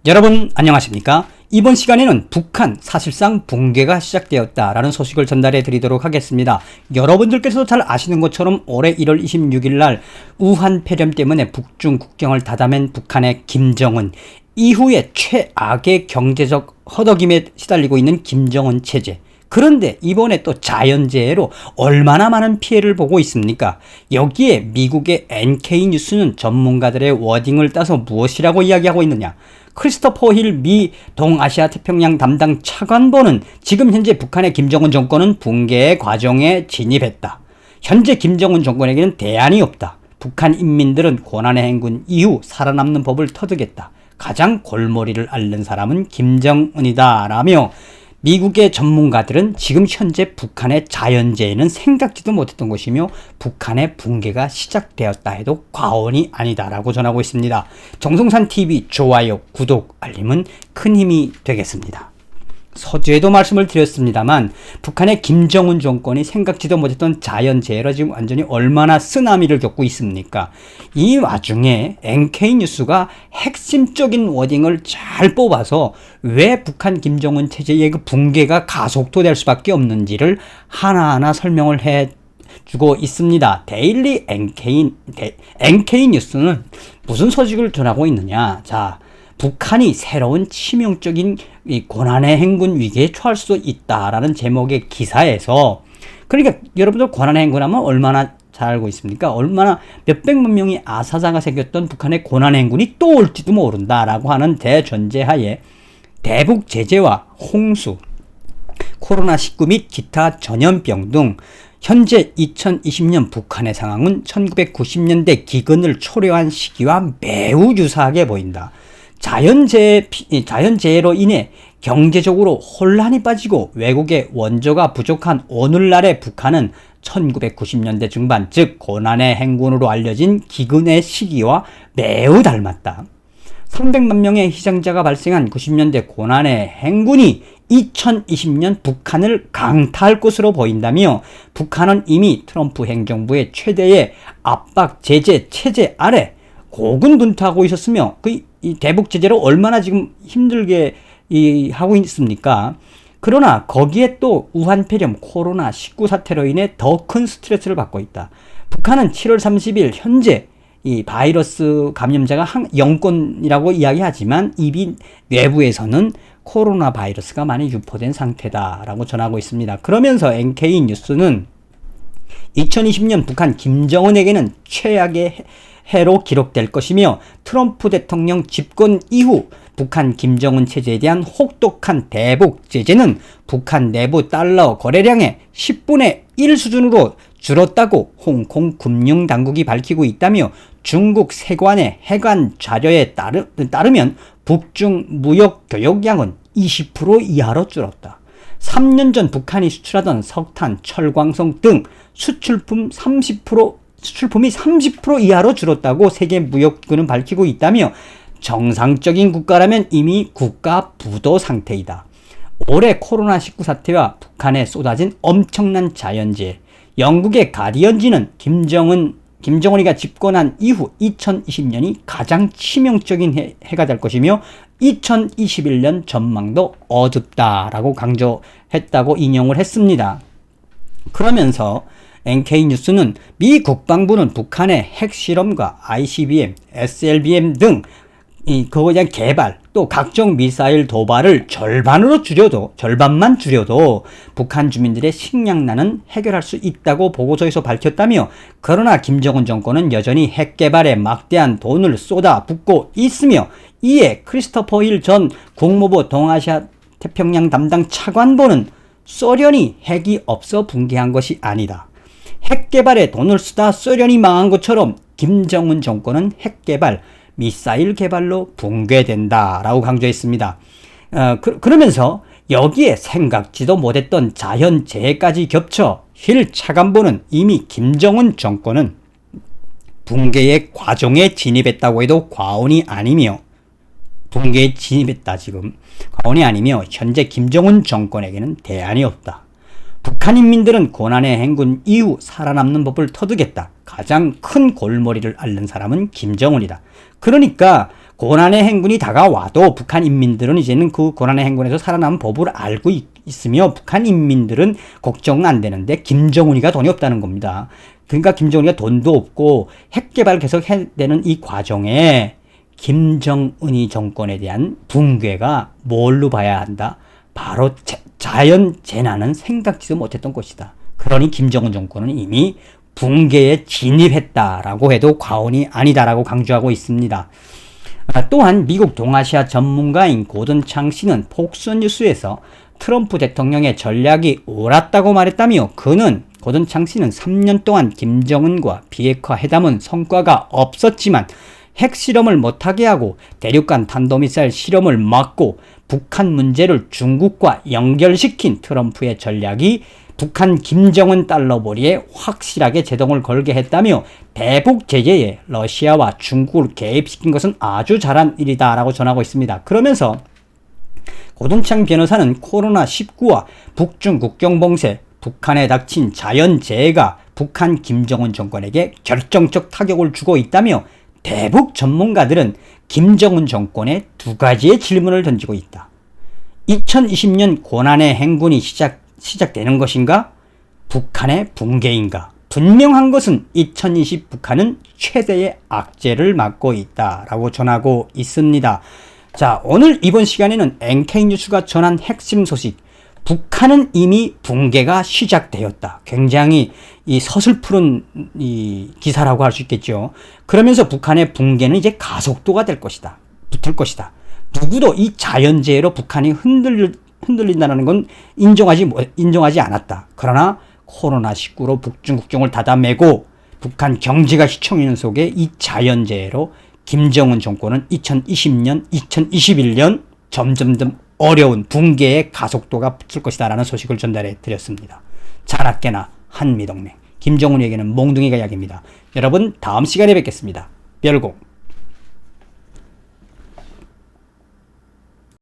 여러분 안녕하십니까? 이번 시간에는 북한 사실상 붕괴가 시작되었다라는 소식을 전달해 드리도록 하겠습니다. 여러분들께서도 잘 아시는 것처럼 올해 1월 26일 날 우한 폐렴 때문에 북중 국경을 닫아맨 북한의 김정은, 이후에 최악의 경제적 허덕임에 시달리고 있는 김정은 체제. 그런데 이번에 또 자연재해로 얼마나 많은 피해를 보고 있습니까? 여기에 미국의 NK뉴스는 전문가들의 워딩을 따서 무엇이라고 이야기하고 있느냐? 크리스토퍼 힐 미 동아시아 태평양 담당 차관보는 지금 현재 북한의 김정은 정권은 붕괴의 과정에 진입했다. 현재 김정은 정권에게는 대안이 없다. 북한 인민들은 고난의 행군 이후 살아남는 법을 터득했다. 가장 골머리를 앓는 사람은 김정은이다 라며 미국의 전문가들은 지금 현재 북한의 자연재해는 생각지도 못했던 것이며 북한의 붕괴가 시작되었다 해도 과언이 아니다라고 전하고 있습니다. 정성산TV 좋아요, 구독, 알림은 큰 힘이 되겠습니다. 서두에도 말씀을 드렸습니다만 북한의 김정은 정권이 생각지도 못했던 자연재해로 지금 완전히 얼마나 쓰나미를 겪고 있습니까? 이 와중에 NK뉴스가 핵심적인 워딩을 잘 뽑아서 왜 북한 김정은 체제의 그 붕괴가 가속도될 수밖에 없는지를 하나하나 설명을 해주고 있습니다. 데일리 NK뉴스는 무슨 소식을 전하고 있느냐? 자, 북한이 새로운 치명적인 고난의 행군 위기에 처할 수 있다라는 제목의 기사에서, 그러니까 여러분들 고난의 행군하면 얼마나 잘 알고 있습니까? 얼마나 몇백만 명이 아사자가 생겼던 북한의 고난의 행군이 또 올지도 모른다라고 하는 대전제하에 대북 제재와 홍수, 코로나19 및 기타 전염병 등 현재 2020년 북한의 상황은 1990년대 기근을 초래한 시기와 매우 유사하게 보인다. 자연재해로 인해 경제적으로 혼란이 빠지고 외국의 원조가 부족한 오늘날의 북한은 1990년대 중반, 즉 고난의 행군으로 알려진 기근의 시기와 매우 닮았다. 300만 명의 희생자가 발생한 90년대 고난의 행군이 2020년 북한을 강타할 것으로 보인다며, 북한은 이미 트럼프 행정부의 최대의 압박 제재 체제 아래 고군분투하고 있었으며 이 대북 제재로 얼마나 지금 힘들게 하고 있습니까? 그러나 거기에 또 우한 폐렴 코로나19 사태로 인해 더 큰 스트레스를 받고 있다. 북한은 7월 30일 현재 이 바이러스 감염자가 0건이라고 이야기하지만 이미 내부에서는 코로나 바이러스가 많이 유포된 상태다라고 전하고 있습니다. 그러면서 NK뉴스는 2020년 북한 김정은에게는 최악의 해로 기록될 것이며, 트럼프 대통령 집권 이후 북한 김정은 체제에 대한 혹독한 대북 제재는 북한 내부 달러 거래량의 10분의 1 수준으로 줄었다고 홍콩 금융당국이 밝히고 있다며, 중국 세관의 해관 자료에 따르면 북중 무역 교역량은 20% 이하로 줄었다. 3년 전 북한이 수출하던 석탄, 철광석 등 수출품이 30% 이하로 줄었다고 세계무역국은 밝히고 있다며, 정상적인 국가라면 이미 국가 부도 상태이다. 올해 코로나19 사태와 북한에 쏟아진 엄청난 자연재해, 영국의 가디언지는 김정은이가 집권한 이후 2020년이 가장 치명적인 해가 될 것이며 2021년 전망도 어둡다라고 강조했다고 인용을 했습니다. 그러면서 NK뉴스는 미 국방부는 북한의 핵실험과 ICBM, SLBM 등 그거에 대한 개발, 또 각종 미사일 도발을 절반만 줄여도 북한 주민들의 식량난은 해결할 수 있다고 보고서에서 밝혔다며, 그러나 김정은 정권은 여전히 핵 개발에 막대한 돈을 쏟아붓고 있으며, 이에 크리스토퍼 힐 전 국무부 동아시아 태평양 담당 차관보는 소련이 핵이 없어 붕괴한 것이 아니다. 핵 개발에 돈을 쓰다 소련이 망한 것처럼 김정은 정권은 핵 개발, 미사일 개발로 붕괴된다라고 강조했습니다. 그러면서 여기에 생각지도 못했던 자연재해까지 겹쳐 힐 차관보는 이미 김정은 정권은 붕괴의 과정에 진입했다고 해도 과언이 아니며, 현재 김정은 정권에게는 대안이 없다. 북한 인민들은 고난의 행군 이후 살아남는 법을 터득했다. 가장 큰 골머리를 앓는 사람은 김정은이다. 그러니까 고난의 행군이 다가와도 북한 인민들은 이제는 그 고난의 행군에서 살아남은 법을 알고 있으며 북한 인민들은 걱정은 안 되는데 김정은이가 돈이 없다는 겁니다. 그러니까 김정은이가 돈도 없고 핵 개발 계속 해야 되는 이 과정에 김정은이 정권에 대한 붕괴가 뭘로 봐야 한다? 바로 자연 재난은 생각지도 못했던 것이다. 그러니 김정은 정권은 이미 붕괴에 진입했다라고 해도 과언이 아니다라고 강조하고 있습니다. 또한 미국 동아시아 전문가인 고든창 씨는 폭스뉴스에서 트럼프 대통령의 전략이 옳았다고 말했다며 고든창 씨는 3년 동안 김정은과 비핵화 회담은 성과가 없었지만 핵실험을 못하게 하고 대륙간 탄도미사일 실험을 막고 북한 문제를 중국과 연결시킨 트럼프의 전략이 북한 김정은 달러벌이에 확실하게 제동을 걸게 했다며 대북 제재에 러시아와 중국을 개입시킨 것은 아주 잘한 일이다라고 전하고 있습니다. 그러면서 고동창 변호사는 코로나19와 북중 국경 봉쇄, 북한에 닥친 자연재해가 북한 김정은 정권에게 결정적 타격을 주고 있다며 대북 전문가들은 김정은 정권에 두 가지의 질문을 던지고 있다. 2020년 고난의 행군이 시작되는 것인가? 북한의 붕괴인가? 분명한 것은 2020 북한은 최대의 악재를 맞고 있다라고 전하고 있습니다. 자, 오늘 이번 시간에는 NK뉴스가 전한 핵심 소식, 북한은 이미 붕괴가 시작되었다. 굉장히 이 서슬푸른 이 기사라고 할 수 있겠죠. 그러면서 북한의 붕괴는 이제 가속도가 될 것이다. 붙을 것이다. 누구도 이 자연재해로 북한이 흔들린다는 건 인정하지 않았다. 그러나 코로나19로 북중 국경을 닫아매고 북한 경제가 휘청이는 속에 이 자연재해로 김정은 정권은 2020년, 2021년 점점점 어려운 붕괴의 가속도가 붙을 것이다 라는 소식을 전달해 드렸습니다. 자나깨나 한미동맹, 김정은에게는 몽둥이가 약입니다. 여러분 다음 시간에 뵙겠습니다. 별공.